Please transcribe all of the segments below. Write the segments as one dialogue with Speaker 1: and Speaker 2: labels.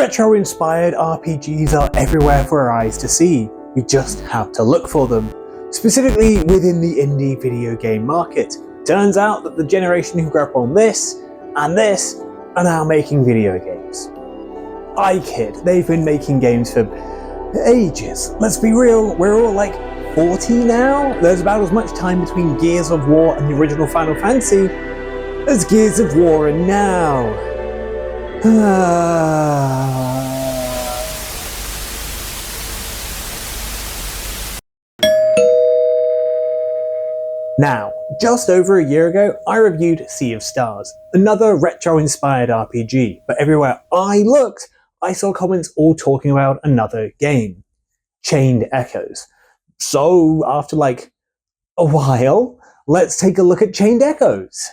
Speaker 1: Retro-inspired RPGs are everywhere for our eyes to see. We just have to look for them. Specifically within the indie video game market. Turns out that the generation who grew up on this and this are now making video games. I kid, they've been making games for ages. Let's be real, we're all like 40 now? There's about as much time between Gears of War and the original Final Fantasy as Gears of War and now. Now, just over a year ago, I reviewed Sea of Stars, another retro-inspired RPG, but everywhere I looked, I saw comments all talking about another game, Chained Echoes. So, after like a while, let's take a look at Chained Echoes.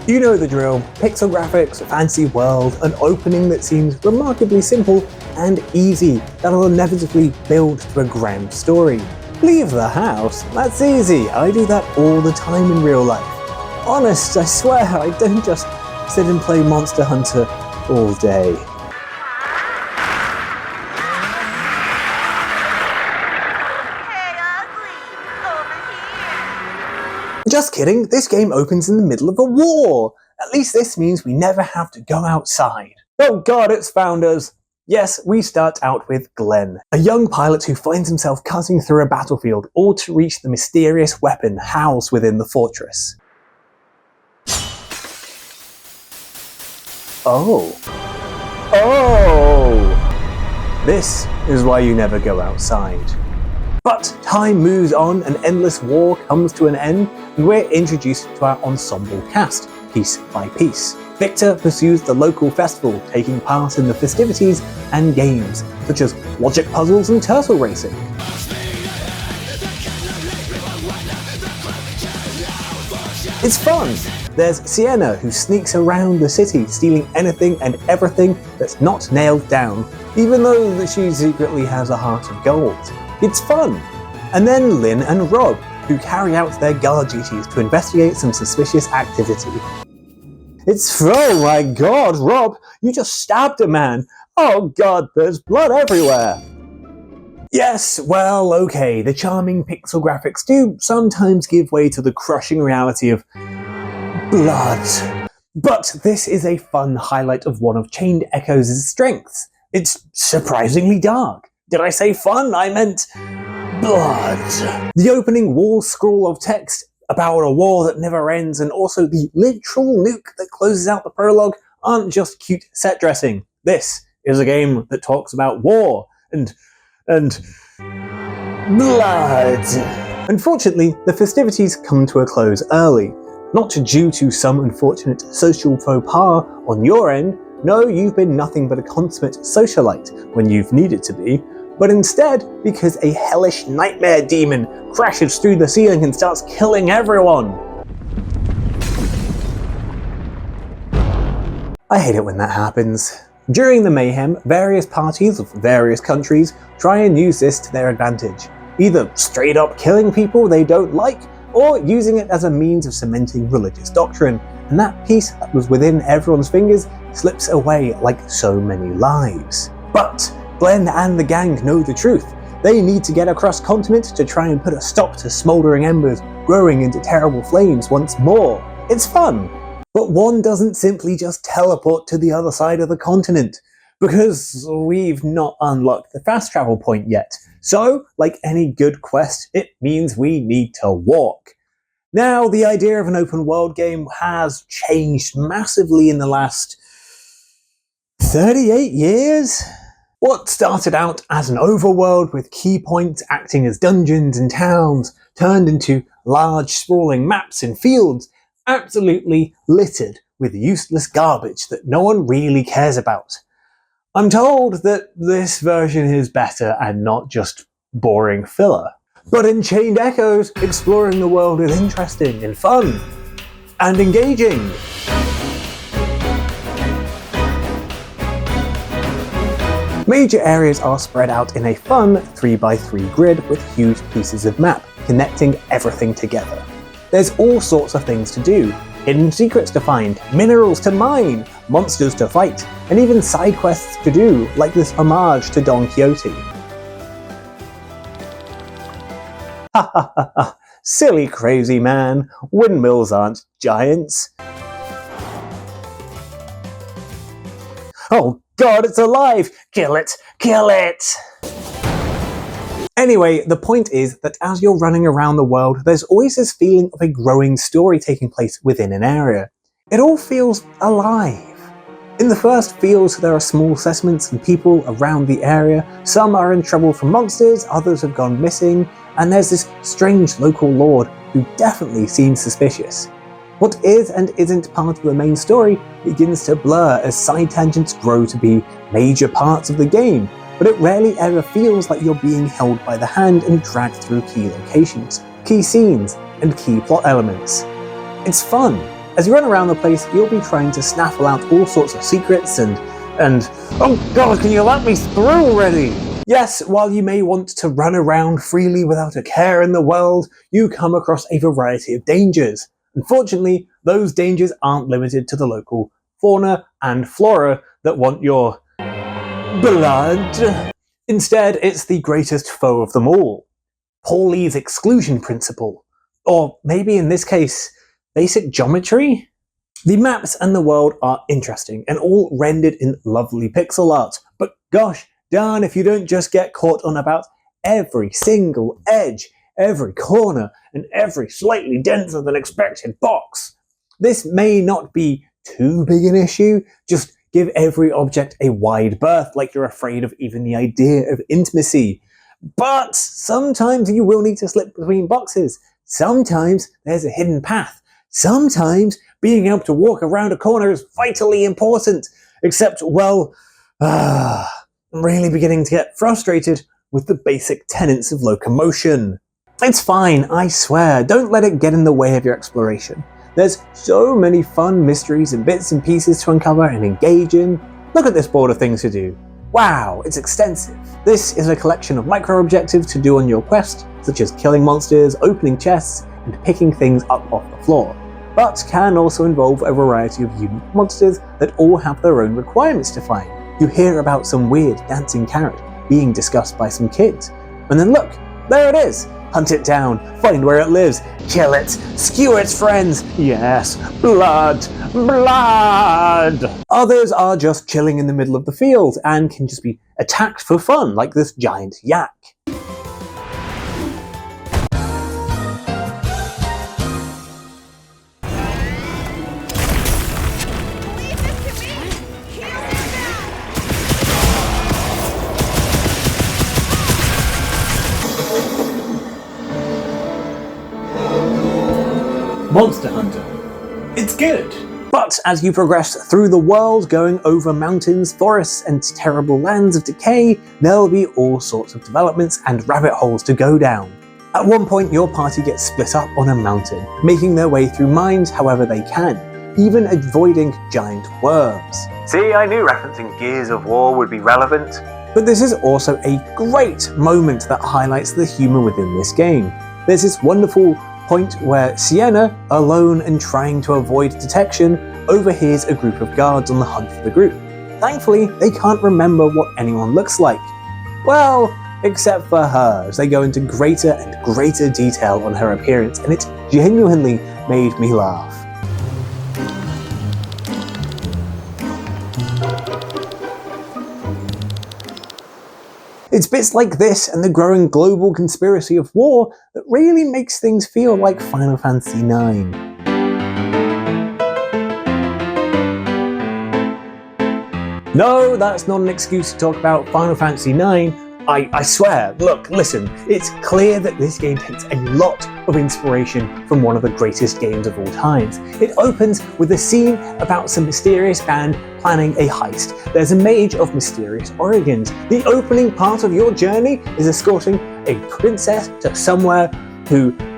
Speaker 1: You know the drill, pixel graphics, a fancy world, an opening that seems remarkably simple and easy that'll inevitably build to a grand story. Leave the house, that's easy, I do that all the time in real life. Honest, I swear, I don't just sit and play Monster Hunter all day. Just kidding, this game opens in the middle of a war. At least this means we never have to go outside. Oh god, it's founders. Yes, we start out with Glenn, a young pilot who finds himself cutting through a battlefield all to reach the mysterious weapon housed within the fortress. Oh. This is why you never go outside. But time moves on, an endless war comes to an end, and we're introduced to our ensemble cast, piece by piece. Victor pursues the local festival, taking part in the festivities and games, such as logic puzzles and turtle racing. It's fun! There's Sienna, who sneaks around the city, stealing anything and everything that's not nailed down, even though she secretly has a heart of gold. It's fun! And then Lynn and Rob, who carry out their guard duties to investigate some suspicious activity. Oh my god, Rob, you just stabbed a man! Oh god, there's blood everywhere! Yes, well, okay, the charming pixel graphics do sometimes give way to the crushing reality of blood. But this is a fun highlight of one of Chained Echoes' strengths. It's surprisingly dark. Did I say fun? I meant blood. The opening wall scroll of text about a war that never ends, and also the literal nuke that closes out the prologue, aren't just cute set dressing. This is a game that talks about war and blood. Unfortunately, the festivities come to a close early. Not due to some unfortunate social faux pas on your end. No, you've been nothing but a consummate socialite when you've needed to be, but instead because a hellish nightmare demon crashes through the ceiling and starts killing everyone. I hate it when that happens. During the mayhem, various parties of various countries try and use this to their advantage, either straight up killing people they don't like, or using it as a means of cementing religious doctrine, and that piece that was within everyone's fingers slips away like so many lives. But Glenn and the gang know the truth. They need to get across continent to try and put a stop to smouldering embers growing into terrible flames once more. It's fun. But one doesn't simply just teleport to the other side of the continent, because we've not unlocked the fast travel point yet. So, like any good quest, it means we need to walk. Now, the idea of an open world game has changed massively in the last 38 years? What started out as an overworld with key points acting as dungeons and towns turned into large sprawling maps and fields, absolutely littered with useless garbage that no one really cares about. I'm told that this version is better and not just boring filler. But in Chained Echoes, exploring the world is interesting and fun and engaging. Major areas are spread out in a fun 3x3 grid with huge pieces of map, connecting everything together. There's all sorts of things to do, hidden secrets to find, minerals to mine, monsters to fight, and even side quests to do, like this homage to Don Quixote. Ha ha ha ha, silly crazy man, windmills aren't giants. Oh god, it's alive! Kill it! Kill it! Anyway, the point is that as you're running around the world, there's always this feeling of a growing story taking place within an area. It all feels alive. In the first fields, there are small settlements and people around the area. Some are in trouble from monsters, others have gone missing, and there's this strange local lord who definitely seems suspicious. What is and isn't part of the main story begins to blur as side tangents grow to be major parts of the game, but it rarely ever feels like you're being held by the hand and dragged through key locations, key scenes, and key plot elements. It's fun. As you run around the place, you'll be trying to snaffle out all sorts of secrets and oh god, can you let me through already? Yes, while you may want to run around freely without a care in the world, you come across a variety of dangers. Unfortunately, those dangers aren't limited to the local fauna and flora that want your blood. Instead, it's the greatest foe of them all. Pauli's exclusion principle. Or maybe in this case, basic geometry? The maps and the world are interesting and all rendered in lovely pixel art, but gosh darn if you don't just get caught on about every single edge, every corner, and every slightly denser than expected box. This may not be too big an issue, just give every object a wide berth like you're afraid of even the idea of intimacy. But sometimes you will need to slip between boxes. Sometimes there's a hidden path. Sometimes being able to walk around a corner is vitally important. Except, well, I'm really beginning to get frustrated with the basic tenets of locomotion. It's fine, I swear, don't let it get in the way of your exploration. There's so many fun mysteries and bits and pieces to uncover and engage in. Look at this board of things to do. Wow, it's extensive. This is a collection of micro-objectives to do on your quest, such as killing monsters, opening chests, and picking things up off the floor, but can also involve a variety of unique monsters that all have their own requirements to find. You hear about some weird dancing carrot being discussed by some kids, and then look, there it is! Hunt it down, find where it lives, kill it, skewer its friends, yes, blood, blood! Others are just chilling in the middle of the field and can just be attacked for fun, like this giant yak. Monster Hunter. It's good. But as you progress through the world, going over mountains, forests, and terrible lands of decay, there'll be all sorts of developments and rabbit holes to go down. At one point, your party gets split up on a mountain, making their way through mines however they can, even avoiding giant worms. See, I knew referencing Gears of War would be relevant. But this is also a great moment that highlights the humour within this game. There's this wonderful point where Sienna, alone and trying to avoid detection, overhears a group of guards on the hunt for the group. Thankfully, they can't remember what anyone looks like. Well, except for her, as they go into greater and greater detail on her appearance, and it genuinely made me laugh. It's bits like this and the growing global conspiracy of war that really makes things feel like Final Fantasy IX. No, that's not an excuse to talk about Final Fantasy IX. I swear, look, listen, it's clear that this game takes a lot of inspiration from one of the greatest games of all times. It opens with a scene about some mysterious band planning a heist. There's a mage of mysterious origins. The opening part of your journey is escorting a princess to somewhere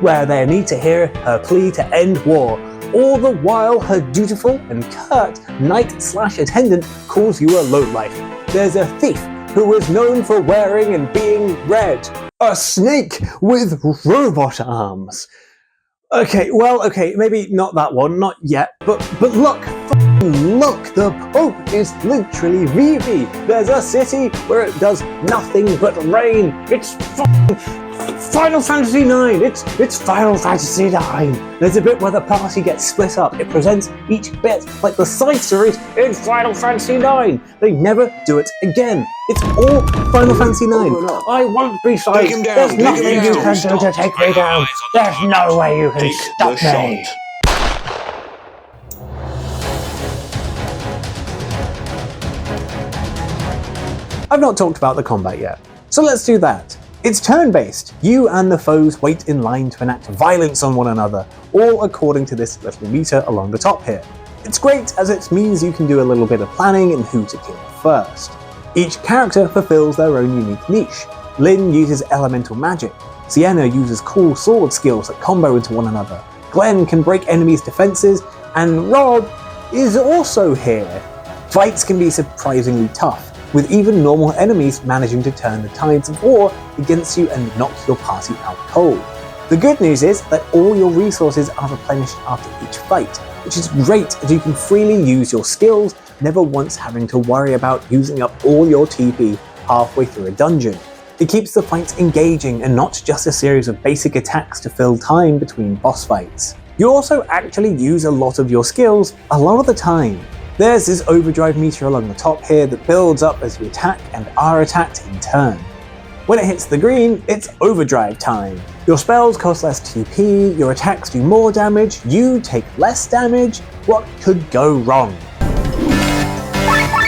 Speaker 1: where they need to hear her plea to end war. All the while her dutiful and curt knight/attendant calls you a lowlife. There's a thief who was known for wearing and being red. A snake with robot arms. Okay, well, okay, maybe not that one, not yet, but look, look, the Pope is literally Vivi. There's a city where it does nothing but rain. It's Final Fantasy IX. It's Final Fantasy IX. There's a bit where the party gets split up. It presents each bit like the side series in Final Fantasy IX. They never do it again. It's all Final Fantasy IX. I won't be silenced. There's nothing you can do to take me down. There's no way you can stop me. I've not talked about the combat yet, so let's do that. It's turn-based. You and the foes wait in line to enact violence on one another, all according to this little meter along the top here. It's great as it means you can do a little bit of planning in who to kill first. Each character fulfills their own unique niche. Lynn uses elemental magic, Sienna uses cool sword skills that combo into one another, Glenn can break enemies' defenses, and Rob is also here. Fights can be surprisingly tough, with even normal enemies managing to turn the tides of war against you and knock your party out cold. The good news is that all your resources are replenished after each fight, which is great as you can freely use your skills, never once having to worry about using up all your TP halfway through a dungeon. It keeps the fights engaging and not just a series of basic attacks to fill time between boss fights. You also actually use a lot of your skills a lot of the time. There's this overdrive meter along the top here that builds up as you attack and are attacked in turn. When it hits the green, it's overdrive time. Your spells cost less TP, your attacks do more damage, you take less damage. What could go wrong?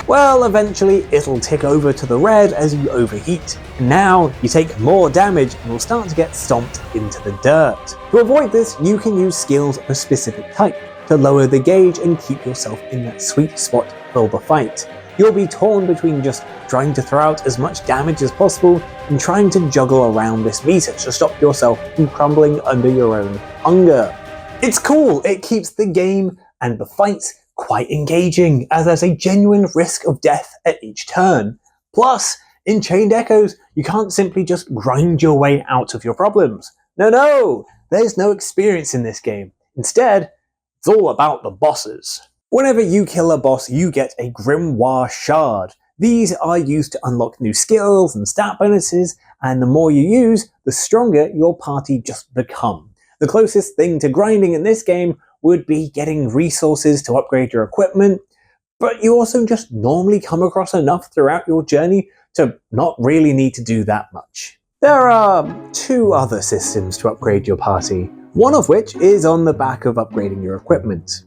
Speaker 1: Well, eventually it'll tick over to the red as you overheat. Now you take more damage and will start to get stomped into the dirt. To avoid this, you can use skills of a specific type to lower the gauge and keep yourself in that sweet spot for the fight. You'll be torn between just trying to throw out as much damage as possible and trying to juggle around this meter to stop yourself from crumbling under your own hunger. It's cool, it keeps the game and the fights quite engaging, as there's a genuine risk of death at each turn. Plus, in Chained Echoes, you can't simply just grind your way out of your problems. No, there's no experience in this game. Instead, it's all about the bosses. Whenever you kill a boss, you get a Grimoire Shard. These are used to unlock new skills and stat bonuses, and the more you use, the stronger your party just become. The closest thing to grinding in this game would be getting resources to upgrade your equipment, but you also just normally come across enough throughout your journey to not really need to do that much. There are two other systems to upgrade your party, one of which is on the back of upgrading your equipment.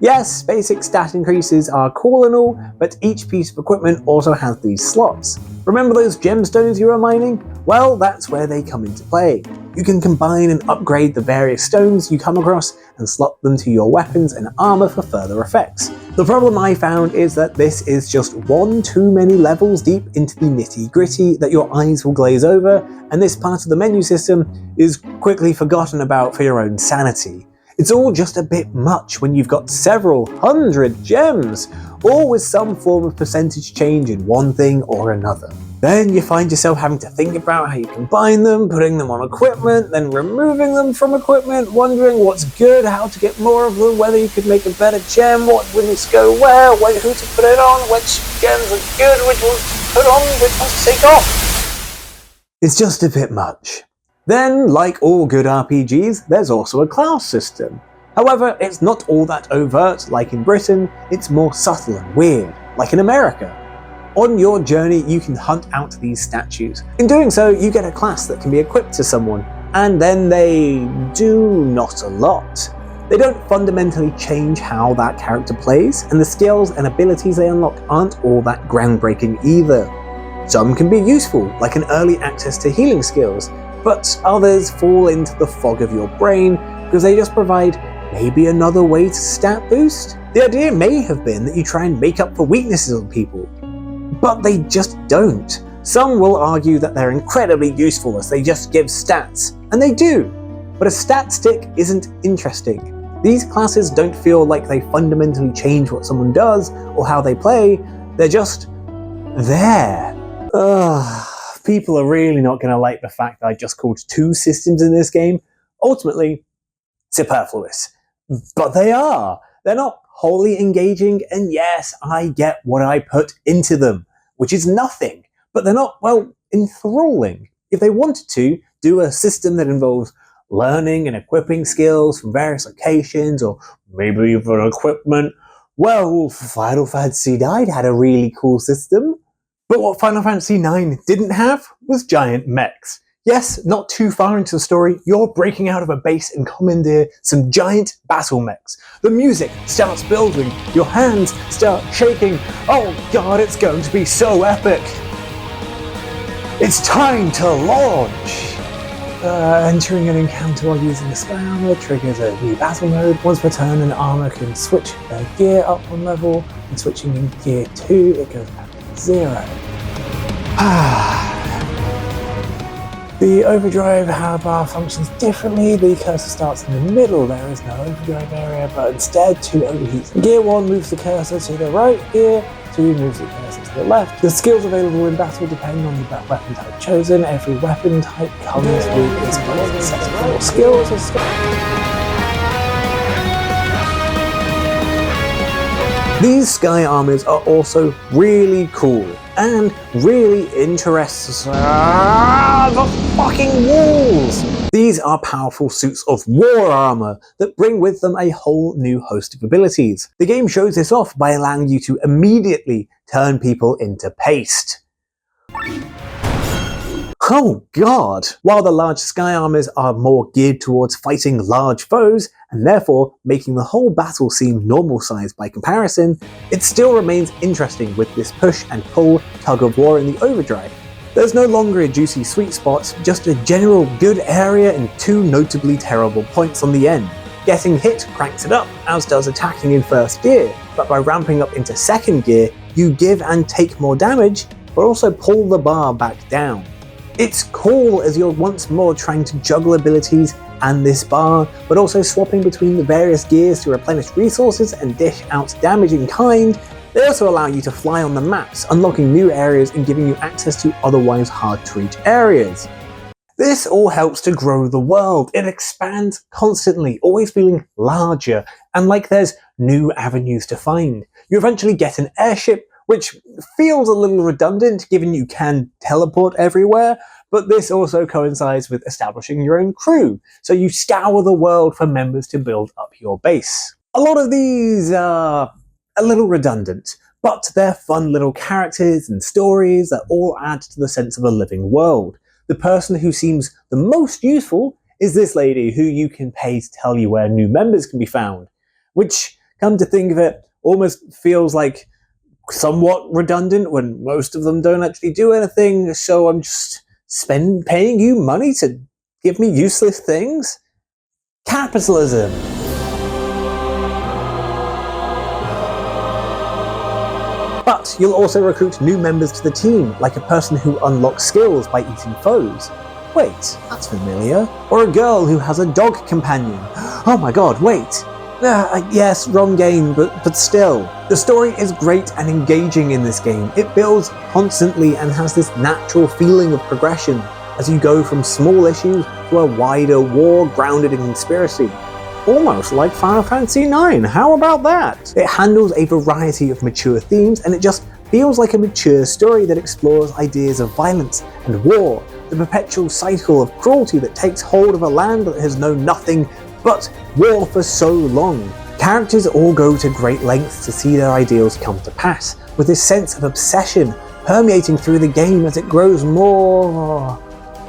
Speaker 1: Yes, basic stat increases are cool and all, but each piece of equipment also has these slots. Remember those gemstones you were mining? Well, that's where they come into play. You can combine and upgrade the various stones you come across and slot them to your weapons and armor for further effects. The problem I found is that this is just one too many levels deep into the nitty-gritty that your eyes will glaze over, and this part of the menu system is quickly forgotten about for your own sanity. It's all just a bit much when you've got several hundred gems, all with some form of percentage change in one thing or another. Then you find yourself having to think about how you combine them, putting them on equipment, then removing them from equipment, wondering what's good, how to get more of them, whether you could make a better gem, what wouldn't go where, who to put it on, which gems are good, which ones to put on, which ones to take off. It's just a bit much. Then, like all good RPGs, there's also a class system. However, it's not all that overt like in Britain, it's more subtle and weird, like in America. On your journey, you can hunt out these statues. In doing so, you get a class that can be equipped to someone, and then they do not a lot. They don't fundamentally change how that character plays, and the skills and abilities they unlock aren't all that groundbreaking either. Some can be useful, like an early access to healing skills, but others fall into the fog of your brain because they just provide maybe another way to stat boost. The idea may have been that you try and make up for weaknesses on people, but they just don't. Some will argue that they're incredibly useful as they just give stats, and they do, but a stat stick isn't interesting. These classes don't feel like they fundamentally change what someone does or how they play, they're just there. People are really not going to like the fact that I just called two systems in this game. Ultimately, superfluous. But they are. They're not wholly engaging, and yes, I get what I put into them, which is nothing. But they're not, well, enthralling. If they wanted to do a system that involves learning and equipping skills from various locations, or maybe even equipment, well, Final Fantasy IX had a really cool system. But what Final Fantasy IX didn't have was giant mechs. Yes, not too far into the story, you're breaking out of a base and commandeer some giant battle mechs. The music starts building, your hands start shaking. Oh god, it's going to be so epic! It's time to launch! Entering an encounter while using the Sky Armor triggers a new battle mode. Once per turn, an armor can switch their gear up one level, and switching in gear 2, it goes back to 0. The overdrive bar functions differently. The cursor starts in the middle. There is no overdrive area, but instead 2 overheats. Gear 1 moves the cursor to the right, gear 2 moves the cursor to the left. The skills available in battle depend on the weapon type chosen. Every weapon type comes with its own set of 4 skills. These Sky Armors are also really cool and really interesting. The fucking walls! These are powerful suits of war armor that bring with them a whole new host of abilities. The game shows this off by allowing you to immediately turn people into paste. Oh god! While the large Sky Armors are more geared towards fighting large foes, and therefore making the whole battle seem normal size by comparison, it still remains interesting with this push and pull tug of war in the overdrive. There's no longer a juicy sweet spot, just a general good area and 2 notably terrible points on the end. Getting hit cranks it up, as does attacking in first gear, but by ramping up into second gear, you give and take more damage, but also pull the bar back down. It's cool as you're once more trying to juggle abilities and this bar, but also swapping between the various gears to replenish resources and dish out damage in kind. They also allow you to fly on the maps, unlocking new areas and giving you access to otherwise hard to reach areas. This all helps to grow the world. It expands constantly, always feeling larger, and like there's new avenues to find. You eventually get an airship, which feels a little redundant given you can teleport everywhere, but this also coincides with establishing your own crew, so you scour the world for members to build up your base. A lot of these are a little redundant, but they're fun little characters and stories that all add to the sense of a living world. The person who seems the most useful is this lady who you can pay to tell you where new members can be found, which, come to think of it, almost feels like somewhat redundant when most of them don't actually do anything, so I'm just paying you money to give me useless things? Capitalism! But you'll also recruit new members to the team, like a person who unlocks skills by eating foes. Wait, that's familiar. Or a girl who has a dog companion. Oh my god, wait! Yes, wrong game, but still. The story is great and engaging in this game. It builds constantly and has this natural feeling of progression as you go from small issues to a wider war grounded in conspiracy. Almost like Final Fantasy IX, how about that? It handles a variety of mature themes and it just feels like a mature story that explores ideas of violence and war, the perpetual cycle of cruelty that takes hold of a land that has known nothing but war for so long. Characters all go to great lengths to see their ideals come to pass, with this sense of obsession permeating through the game as it grows more...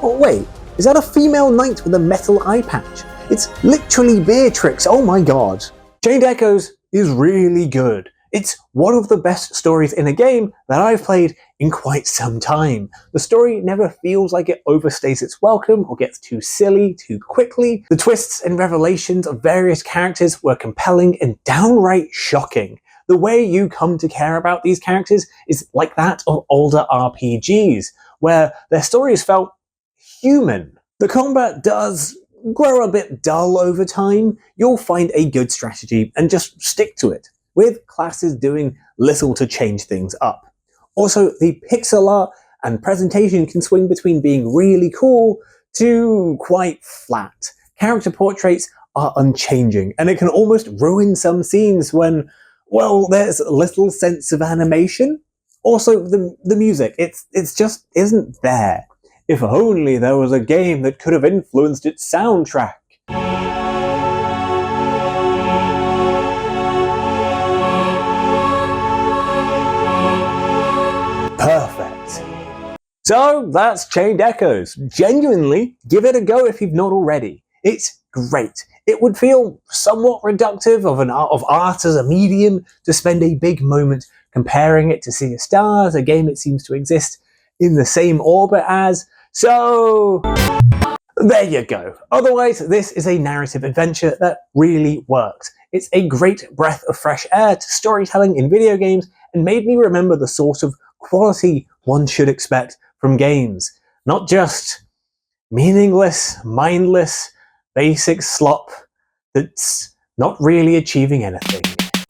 Speaker 1: Oh wait, is that a female knight with a metal eye patch? It's literally Beatrix, oh my god. Chained Echoes is really good. It's one of the best stories in a game that I've played in quite some time. The story never feels like it overstays its welcome or gets too silly too quickly. The twists and revelations of various characters were compelling and downright shocking. The way you come to care about these characters is like that of older RPGs, where their stories felt human. The combat does grow a bit dull over time. You'll find a good strategy and just stick to it, with classes doing little to change things up. Also, the pixel art and presentation can swing between being really cool to quite flat. Character portraits are unchanging, and it can almost ruin some scenes when, well, there's little sense of animation. Also, the music, it's just isn't there. If only there was a game that could have influenced its soundtrack. Perfect. So that's Chained Echoes. Genuinely, give it a go if you've not already. It's great. It would feel somewhat reductive of art as a medium to spend a big moment comparing it to Sea of Stars, a game that seems to exist in the same orbit as. So there you go. Otherwise, this is a narrative adventure that really works. It's a great breath of fresh air to storytelling in video games and made me remember the sort of quality one should expect from games. Not just meaningless, mindless, basic slop that's not really achieving anything.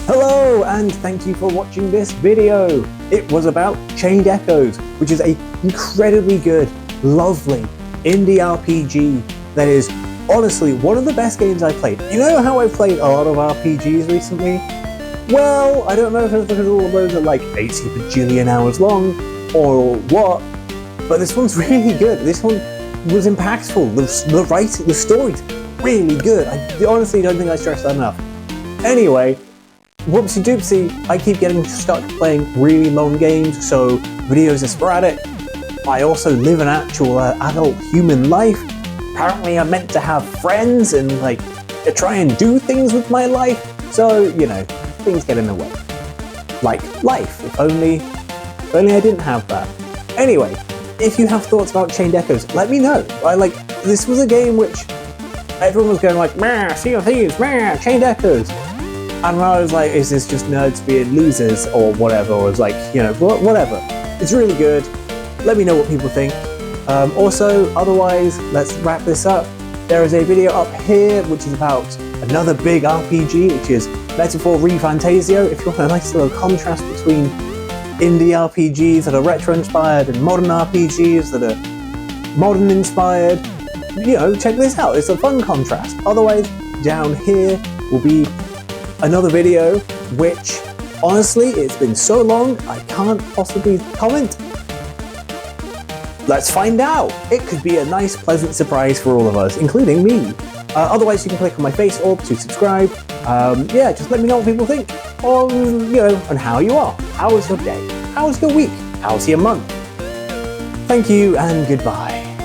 Speaker 1: Hello, and thank you for watching this video. It was about Chained Echoes, which is an incredibly good, lovely indie RPG that is honestly one of the best games I've played. You know how I've played a lot of RPGs recently? Well, I don't know if it's because all of those are like 80 bajillion hours long or what, but this one's really good. This one was impactful. The writing, the story's really good. I honestly don't think I stressed that enough. Anyway, whoopsie doopsie, I keep getting stuck playing really long games, so videos are sporadic. I also live an actual adult human life. Apparently I'm meant to have friends and like try and do things with my life, so you know, things get in the way. Like life, if only I didn't have that. Anyway, if you have thoughts about Chained Echoes, let me know. This was a game which everyone was going like, meh, Sea of Thieves, meh, Chained Echoes. And I was like, is this just nerds being losers or whatever? Or it's like, you know, whatever. It's really good. Let me know what people think. Also, otherwise, let's wrap this up. There is a video up here which is about another big RPG, which is Metaphor ReFantasio. If you want a nice little contrast between indie RPGs that are retro-inspired and modern RPGs that are modern-inspired, you know, check this out. It's a fun contrast. Otherwise, down here will be another video, which, honestly, it's been so long, I can't possibly comment. Let's find out. It could be a nice, pleasant surprise for all of us, including me. Otherwise, you can click on my face orb to subscribe. Yeah, just let me know what people think on, you know, on how you are. How was your day? How was your week? How's your month? Thank you and goodbye.